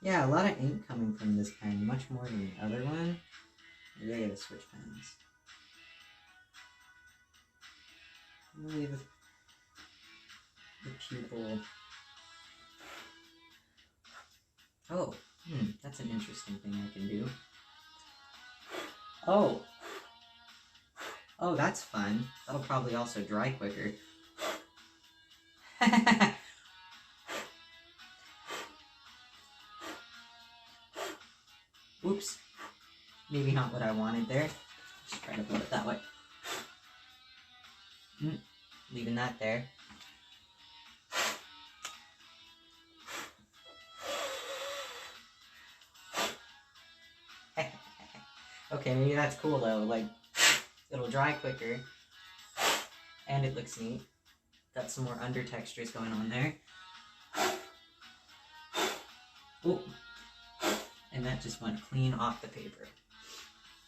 Yeah, a lot of ink coming from this pen, much more than the other one. Maybe I gotta switch pens. I'm gonna leave the pupil. Oh, that's an interesting thing I can do. Oh, that's fun. That'll probably also dry quicker. Oops. Maybe not what I wanted there. Just try to put it that way. Leaving that there. Okay, maybe that's cool though. Like, it'll dry quicker. And it looks neat. Got some more under textures going on there. Oh. And that just went clean off the paper.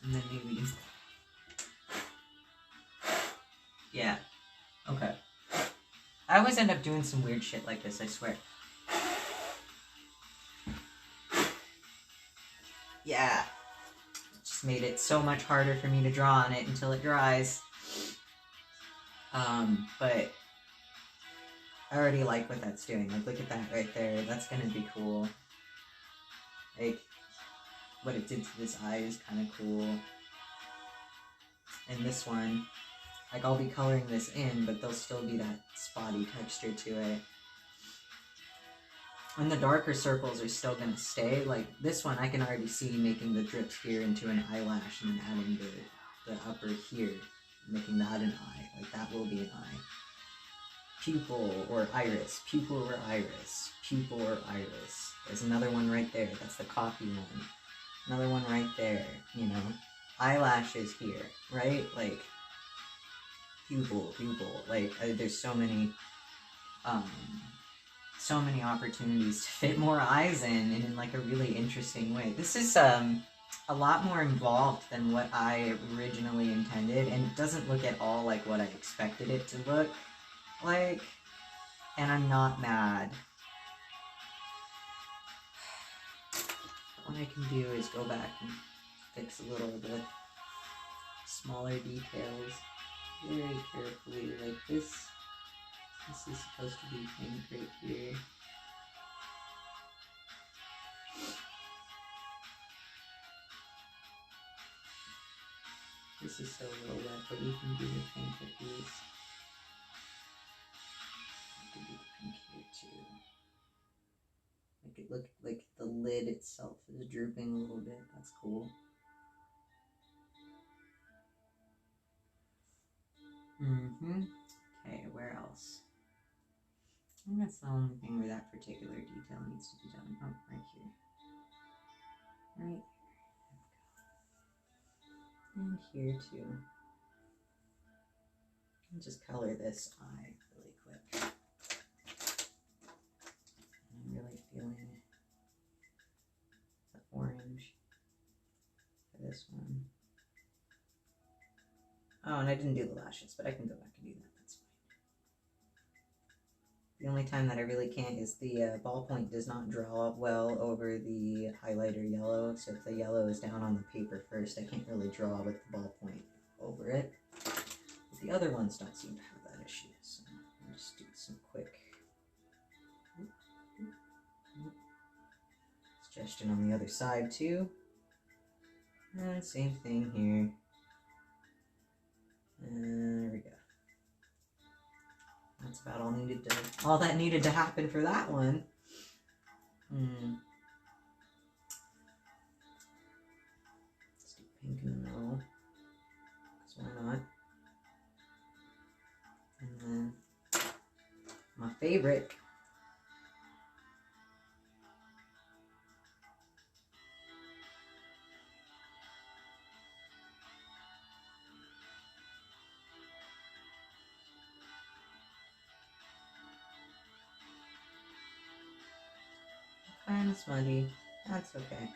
And then maybe... Yeah. Okay. I always end up doing some weird shit like this, I swear. Yeah. It just made it so much harder for me to draw on it until it dries. But I already like what that's doing. Like, look at that right there. That's gonna be cool. Like, what it did to this eye is kind of cool. And this one, like, I'll be coloring this in, but there'll still be that spotty texture to it. And the darker circles are still gonna stay. Like, this one, I can already see making the drips here into an eyelash and then adding the upper here, making that an eye. Like, that will be an eye. Pupil or iris, pupil or iris, pupil or iris. There's another one right there. That's the coffee one. Another one right there, you know. Eyelashes here, right? Like, pupil. Like, there's so many opportunities to fit more eyes in like a really interesting way. This is a lot more involved than what I originally intended, and it doesn't look at all like what I expected it to look like, and I'm not mad. What I can do is go back and fix a little of the smaller details very carefully, like this. This is supposed to be pink right here. This is so low wet, but we can do the pink at least. We can do the pink here too. Make it look like the lid itself is drooping a little bit. That's cool. Okay, where else? I think that's the only thing where that particular detail needs to be done. Oh, right here. Right. And here too. I'll just color this eye really quick. I'm really feeling the orange for this one. Oh, and I didn't do the lashes, but I can go back and do that. That's fine. The only time that I really can't is the ballpoint does not draw well over the highlighter yellow. So if the yellow is down on the paper first, I can't really draw with the ballpoint over it. But the other ones don't seem to have that issue. So I'll just do some quick suggestion on the other side too. And same thing here. And there we go. That's about all that needed to happen for that one. Let's do pink in the middle. Because why not? And then my favorite. Kind of smudgy. That's okay.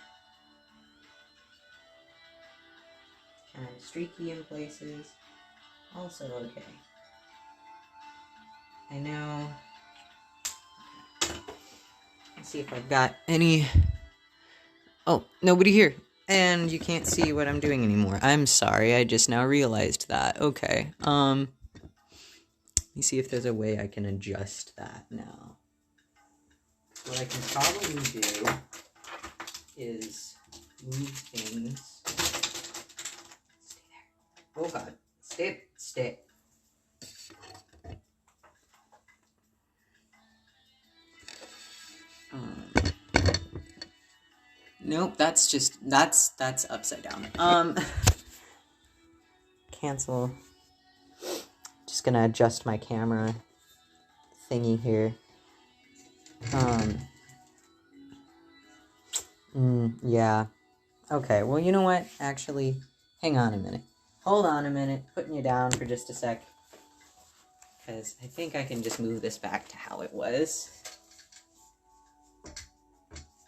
Kind of streaky in places. Also okay. I know. Let's see if I've got any. Oh, nobody here. And you can't see what I'm doing anymore. I'm sorry, I just now realized that. Okay. Let me see if there's a way I can adjust that now. What I can probably do is move things. Stay there. Oh god. Stay. Nope, that's upside down. Cancel. Just gonna adjust my camera thingy here. Yeah. Okay, well, you know what? Actually, hang on a minute. Hold on a minute. Putting you down for just a sec. Because I think I can just move this back to how it was.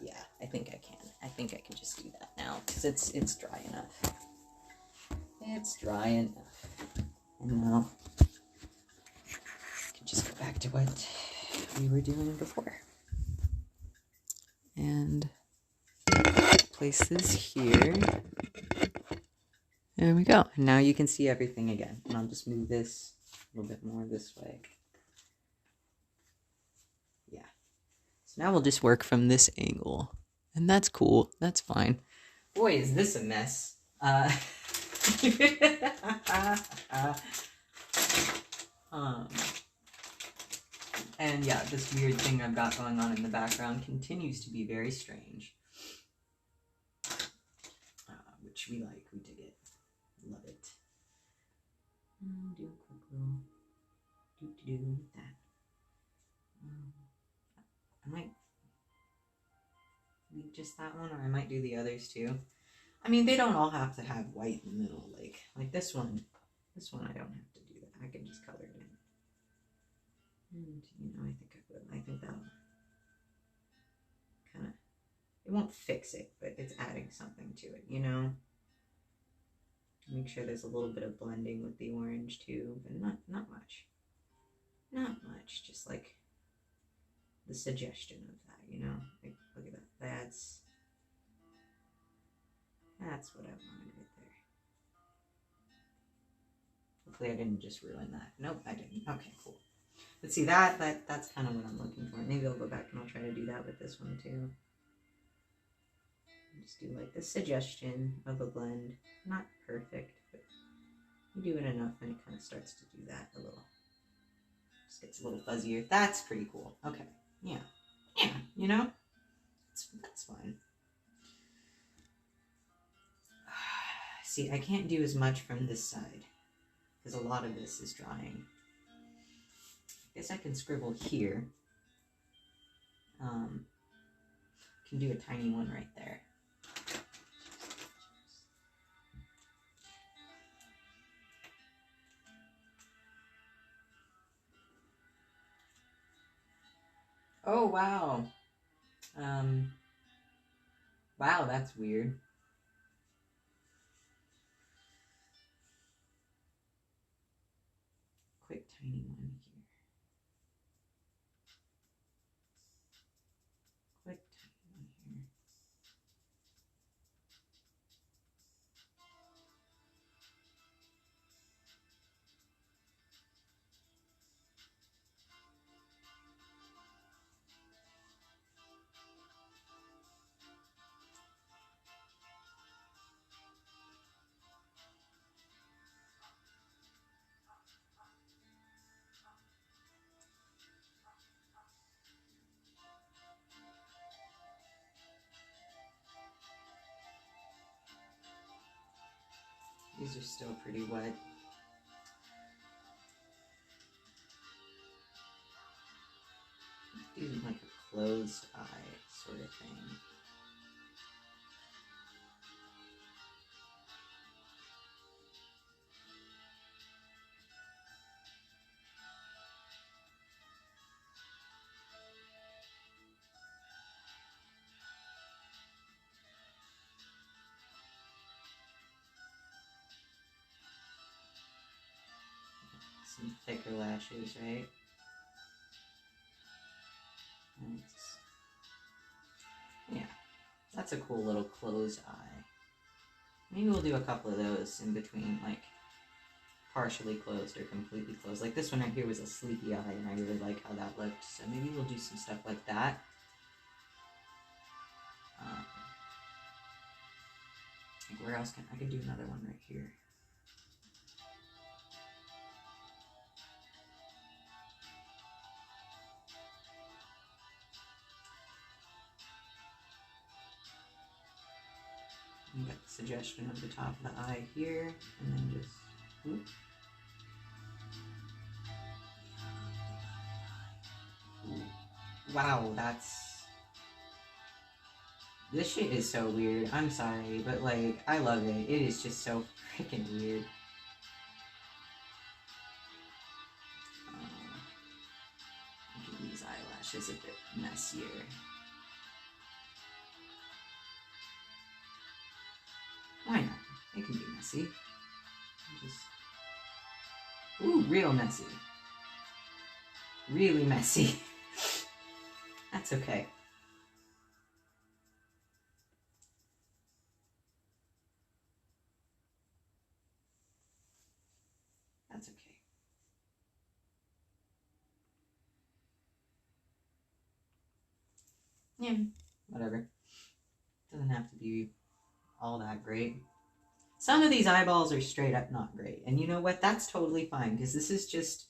Yeah, I think I can. I think I can just do that now. Because it's dry enough. It's dry enough. And now, I can just go back to what we were doing before. And place this here. There we go. And now you can see everything again. And I'll just move this a little bit more this way. Yeah. So now we'll just work from this angle. And that's cool. That's fine. Boy, is this a mess. And yeah, this weird thing I've got going on in the background continues to be very strange. Which we like, we dig it. Love it. Do a quick little do with that. I might leave just that one, or I might do the others too. I mean, they don't all have to have white in the middle, like this one. This one I don't have to do that. I can just color it in. And, you know, I think I would. I think that'll kind of, it won't fix it, but it's adding something to it, you know? Make sure there's a little bit of blending with the orange too, but not much. Not much, just like the suggestion of that, you know? Like, look at that. That's what I wanted right there. Hopefully I didn't just ruin that. Nope, I didn't. Okay, cool. But see, that's kind of what I'm looking for. Maybe I'll go back and I'll try to do that with this one too. Just do like the suggestion of a blend. Not perfect, but you do it enough and it kind of starts to do that a little. Just gets a little fuzzier. That's pretty cool. Okay. Yeah. Yeah, you know? That's fine. See, I can't do as much from this side because a lot of this is drying. I guess I can scribble here. Can do a tiny one right there. Oh, wow. Wow, that's weird. Quick tiny one here. Quick tiny one here. These are still pretty wet. Do like a closed eye sort of thing. Some thicker lashes, right? Yeah, that's a cool little closed eye. Maybe we'll do a couple of those in between, like partially closed or completely closed. Like this one right here was a sleepy eye, and I really like how that looked. So maybe we'll do some stuff like that. Like where else I could do another one right here. You got the suggestion of the top of the eye here, and then just whoop. Wow, this shit is so weird. I'm sorry, but like, I love it. It is just so freaking weird. Making these eyelashes a bit messier. Why not? It can be messy. Ooh, real messy. Really messy. That's okay. That's okay. Yeah, whatever. Doesn't have to be all that great. Some of these eyeballs are straight up not great. And you know what? That's totally fine, because this is just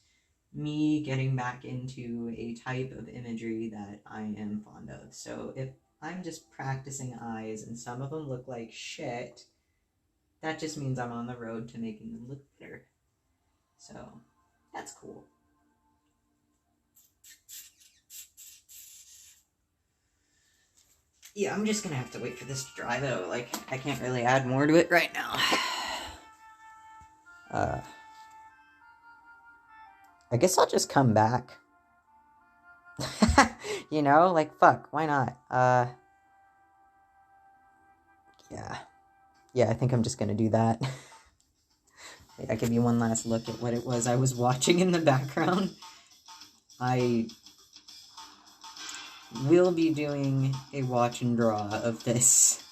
me getting back into a type of imagery that I am fond of. So if I'm just practicing eyes and some of them look like shit, that just means I'm on the road to making them look better. So that's cool. Yeah, I'm just gonna have to wait for this to dry though. Like, I can't really add more to it right now. I guess I'll just come back. You know, like, fuck, why not? Yeah, I think I'm just gonna do that. Wait, I'll give you one last look at what it was I was watching in the background. I will be doing a watch and draw of this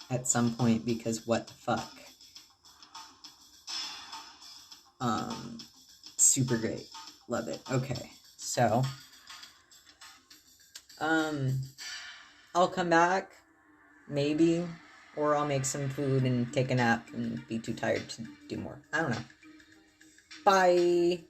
at some point, because what the fuck. Super great. Love it. Okay, so I'll come back, maybe, or I'll make some food and take a nap and be too tired to do more. I don't know. Bye!